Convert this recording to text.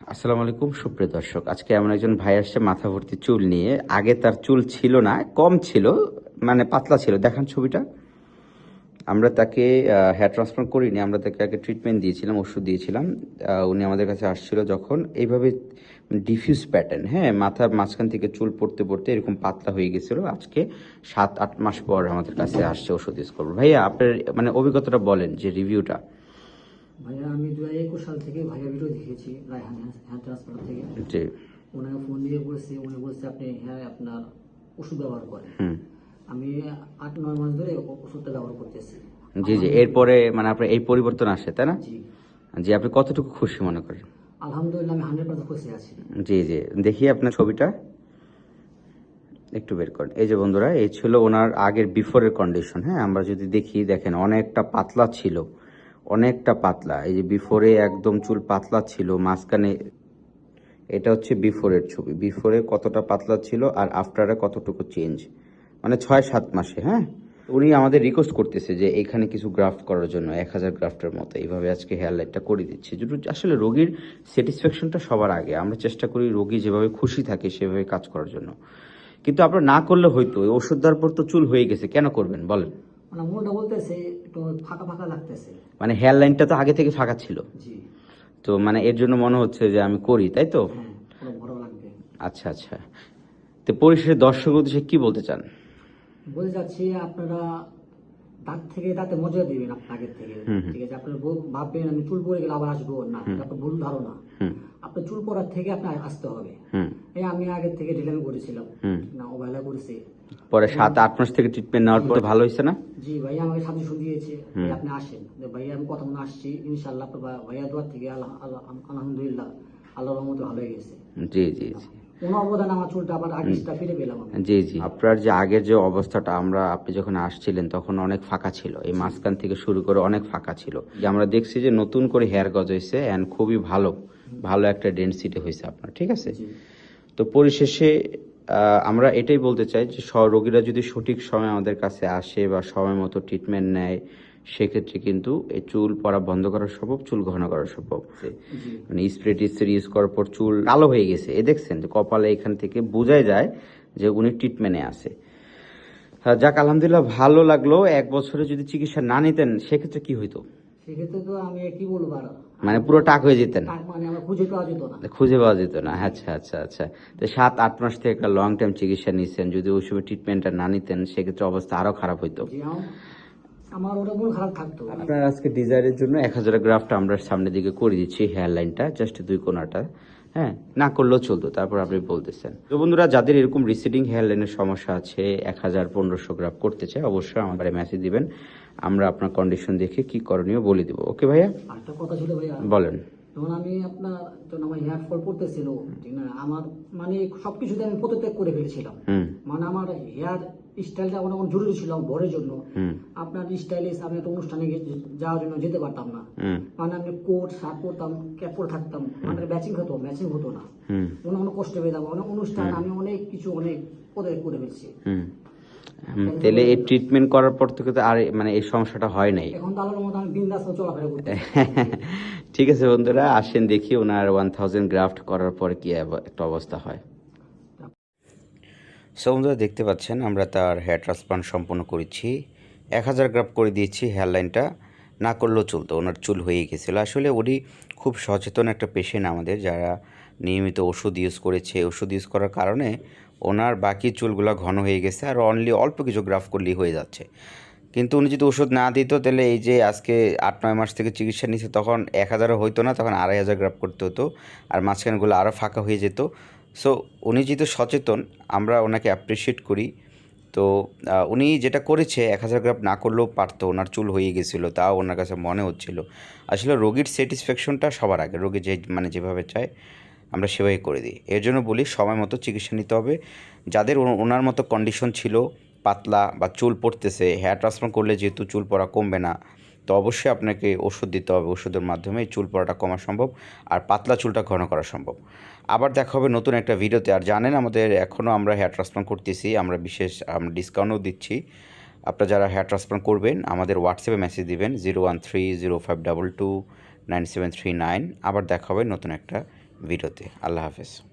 আসসালামু আলাইকুম সুপ্রিয় দর্শক। আজকে এমন একজন ভাই আসছে মাথা ভর্তি চুল নিয়ে। আগে তার চুল ছিল না, কম ছিল, মানে পাতলা ছিল। দেখান ছবিটা। আমরা তাকে হেয়ার ট্রান্সপ্লান্ট করিনি, আমরা তাকে আগে ট্রিটমেন্ট দিয়েছিলাম, ওষুধ দিয়েছিলাম। উনি আমাদের কাছে আসছিল যখন এইভাবে ডিফিউজ প্যাটার্ন, হ্যাঁ, মাথার মাঝখান থেকে চুল পড়তে পড়তে এরকম পাতলা হয়ে গেছিলো। আজকে 7-8 মাস পর আমাদের কাছে আসছে ওষুধ ইউজ করবো। ভাইয়া আপনার মানে অভিজ্ঞতাটা বলেন, যে রিভিউটা। ভাইয়া আমি 2021 সাল থেকে ভাইয়া ভিডিও দেখেছি রায়হান হেয়ার ট্রান্সপ্লান্ট থেকে। জি। ওনাকে ফোন দিয়ে বলেছি, উনি বলছে আপনি হ্যাঁ আপনার ওষুধ ব্যবহার করেন। হুম। আমি 8-9 মাস ধরে ওষুধটা ব্যবহার করতেছি। জি জি, এরপরে মানে আপনার এই পরিবর্তন আসে, তাই না? জি জি, আপনি কতটুকু খুশি মনে করেন? আলহামদুলিল্লাহ আমি 100% খুশি আছি। জি জি, দেখি আপনার ছবিটা একটু বের করেন। এই যে বন্ধুরা, এই ছিল ওনার আগের বিফোরের কন্ডিশন। হ্যাঁ, আমরা যদি দেখি, দেখেন অনেকটা পাতলা ছিল, অনেকটা পাতলা। এই যে বিফোরে একদম চুল পাতলা ছিল, মাঝখানে এটা হচ্ছে বিফোরের ছবি। বিফোরে কতটা পাতলা ছিল আর আফটারে কতটুকু চেঞ্জ, মানে 6-7 মাসে। হ্যাঁ, উনি আমাদের রিকোয়েস্ট করতেছে যে এখানে কিছু গ্রাফট করার জন্য 1000 গ্রাফটের মতো। এইভাবে আজকে হেয়ার লাইটটা করে দিচ্ছি। যেটা আসলে রোগীর স্যাটিসফ্যাকশনটা সবার আগে। আমরা চেষ্টা করি রোগী যেভাবে খুশি থাকে সেভাবে কাজ করার জন্য। কিন্তু আপনার না করলে হয়তো, ওই ওষুধ দেওয়ার পর তো চুল হয়ে গেছে, কেন করবেন বলেন? মানে মনটা বলতেছে একটু ফাঁকা ফাঁকা লাগতেছে। মানে হেয়ার লাইনটা তো আগে থেকে ফাঁকা ছিল, জি তো মানে এর জন্য মনে হচ্ছে যে আমি করি, তাই তো? হ্যাঁ, পুরো ভালো লাগবে। আচ্ছা আচ্ছা, তো পরিশেষে দর্শক উদ্দেশ্যে কি বলতে চান? বলে যাচ্ছি আপনারা দাঁত থেকে দাঁতে মজা দিবেন আপনার আগের থেকে। হুম হুম ঠিক আছে, আপনার ভাববেন আমি চুল পড়ে গেলে আবার আসবো না, এটা আপনার ভুল ধারণা। হুম আপনার চুল পড়ার থেকে আপনার আসতে হবে। হুম এই আমি আগের থেকে ডিলামি করেছিলাম, হুম। না অবহেলা করেছি। পরে 7-8 মাস থেকে ট্রিটমেন্ট নেওয়ার পরে ভালো হয়েছে না? জি ভাইয়া আমাকে সাজেশন দিয়েছে, ভাই আপনি আসেন। যে ভাইয়া আমি কথা মনে আসছি, ইনশাল্লাহ আপনার ভাইয়া দোয়ার থেকে আলহামদুলিল্লাহ আল্লাহর রহমতে ভালো হয়ে গেছে। জি জি জি। ওনার অবদান আমার চুলটা আবার আগেরটা ফিরে পেলাম আমি। জি জি, আপনার যে আগের যে অবস্থাটা, আপনি যখন আসছিলেন তখন অনেক ফাঁকা ছিল, এই মাঝখান থেকে শুরু করে অনেক ফাঁকা ছিল। যে আমরা দেখছি যে নতুন করে হেয়ার গজ হয়েছে, অ্যান্ড খুবই ভালো, ভালো একটা ডেন্সিটি হয়েছে আপনার, ঠিক আছে? জি তো পরিশেষে আমরা এটাই বলতে চাই যে রোগীরা যদি সঠিক সময় আমাদের কাছে আসে বা সময় মতো ট্রিটমেন্ট নেয়, সেক্ষেত্রে কিন্তু এই চুল পড়া বন্ধ করা সম্ভব, চুল ঘন করা সম্ভব। জি মানে স্প্রে টিস্প্রে ইউজ করার পর চুল কালো হয়ে গেছে, এ দেখছেন যে কপালে এখান থেকে বোঝাই যায় যে উনি ট্রিটমেন্টে আছে। যাক, আলহামদুলিল্লাহ, ভালো লাগলো। 1 বছরে যদি চিকিৎসা না নিতেন সেক্ষেত্রে কি হইতো? সেক্ষেত্রে তো আমি কি বলবো আর, মানে পুরো টাক হয়ে যেতেন, মানে আমার খুঁজে পাওয়া যেত না। খুঁজে পাওয়া যেত না। আচ্ছা আচ্ছা আচ্ছা, তো 7-8 মাস থেকে একটা লং টাইম চিকিৎসা নিচ্ছেন, যদি ওই সময় ট্রিটমেন্টটা না নিতেন সেক্ষেত্রে অবস্থা আরো খারাপ হইতো। জি আমার ওটা মন খারাপ থাকতো। আপনার আজকে ডিজাইনের জন্য 1000 গ্রাফটা আমরা সামনের দিকে করে দিচ্ছি, হেয়ার লাইনটা জাস্ট 2 কোণাটা। হ্যাঁ, না করলেও চলতো, তারপর আপনি বলতেছেন। তো বন্ধুরা, যাদের এরকম রিসিডিং হেয়ার লাইনের সমস্যা আছে, 1000-1500 গ্রাফ করতে চায়, অবশ্যই আমাদের মেসেজ দিবেন, আমরা আপনার কন্ডিশন দেখে কি করণীয় বলে দিব। ওকে ভাইয়া? আরেকটা কথা ছিল ভাইয়া, বলেন। যখন আমি আপনার যখন আমার হেয়ার ফল পড়তেছিল, ঠিক না, আমার মানে সবকিছুতে আমি পদত্যাগ করে ফেলেছিলাম। হুম মানে আমার হেয়ার স্টাইলটা অনেক জরুরি ছিল আমার বরের জন্য। হুম আপনার স্টাইলিশ আমি একটা অনুষ্ঠানে যাওয়ার জন্য যেতে পারতাম না। হুম মানে আমি কোট শার্ট পরতাম, ক্যাপ পরে থাকতাম, মানে ম্যাচিং হতো না। হুম অনেক কষ্ট পেতাম, অনেক অনুষ্ঠান আমি অনেক কিছু অনেক পদত্যাগ করে ফেলছি। হুম। তাহলে এই ট্রিটমেন্ট করার পর থেকে তো আর মানে এই সমস্যাটা হয় নাই। এখন তো আলোর মতো আমি বিন্দাস চলাফেরা করতে। ঠিক আছে বন্ধুরা, আসেন দেখি ওনার 1000 গ্রাফট করার পর কি একটা অবস্থা হয়। সো বন্ধুরা, দেখতে পাচ্ছেন আমরা তার হেয়ার ট্রান্সপ্লান্ট সম্পূর্ণ করেছি। 1000 গ্রাফট করে দিয়েছি। হেয়ার লাইনটা না করলেও চলতো, ওনার চুল হয়ে গেছিলো। আসলে উনি খুব সচেতন একটা পেশেন্ট আমাদের, যারা নিয়মিত ওষুধ ইউজ করেছে। ওষুধ ইউজ করার কারণে ওনার বাকি চুলগুলো ঘন হয়ে গেছে, আর অনলি অল্প কিছু গ্রাফ করলেই হয়ে যাচ্ছে। কিন্তু উনি যদি ওষুধ না দিত, তাহলে এই যে আজকে 8-9 মাস থেকে চিকিৎসা নিচ্ছে, তখন 1000 হইতো না, তখন 2500 গ্রাফ করতে হতো, আর মাঝখানগুলো আরও ফাঁকা হয়ে যেত। সো উনি যেহেতু সচেতন, আমরা ওনাকে অ্যাপ্রিসিয়েট করি। তো উনি যেটা করেছে, 1000 গ্রাফ না করলেও পারতো, ওনার চুল হয়ে গেছিলো, তাও ওনার কাছে মনে হচ্ছিল। আসলে রোগীর স্যাটিসফ্যাকশনটা সবার আগে, রোগী যে মানে যেভাবে চায় আমরা সেভাবেই করে দিই। এর জন্য বলি সময় মতো চিকিৎসা নিতে হবে। যাদের ওনার মতো কন্ডিশন ছিল, পাতলা বা চুল পড়তেছে, হেয়ার ট্রান্সপ্লান্ট করলে যেহেতু চুল পড়া কমবে না, তো অবশ্যই আপনাকে ওষুধ দিতে হবে। ওষুধের মাধ্যমে চুল পড়াটা কমা সম্ভব, আর পাতলা চুলটা ঘন করা সম্ভব। আবার দেখা হবে নতুন একটা ভিডিওতে। আর জানেন, আমাদের এখনও আমরা হেয়ার ট্রান্সপ্লান্ট করতেছি, আমরা বিশেষ ডিসকাউন্টও দিচ্ছি। আপনারা যারা হেয়ার ট্রান্সপ্লান্ট করবেন, আমাদের হোয়াটসঅ্যাপে মেসেজ দিবেন 01305229739। আবার দেখা হবে নতুন একটা ভিডিওতে। আল্লাহ হাফেজ।